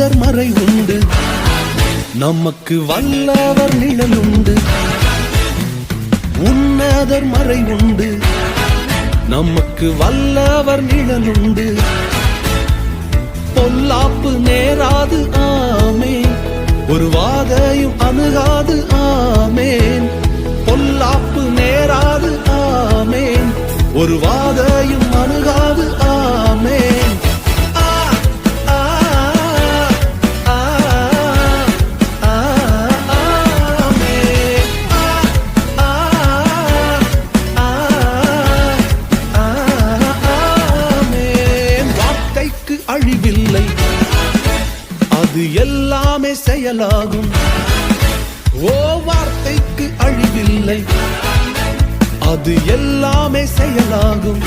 உன்னதர் மறை உண்டு, நமக்கு வல்லவர் நிழலுண்டு. உன்னதர் மறை உண்டு, நமக்கு வல்லவர் நிழலுண்டு. பொல்லாப்பு நேராது ஆமேன், ஒரு வாதையும் அணுகாது ஆமேன். பொல்லாப்பு நேராது ஆமேன், ஒரு வாதையும் அணுகாது ஆமேன். வார்த்தைக்கு அழிவில்லை, அது எல்லாமே செயலாகும். ஓ வார்த்தைக்கு அழிவில்லை, அது எல்லாமே செயலாகும்.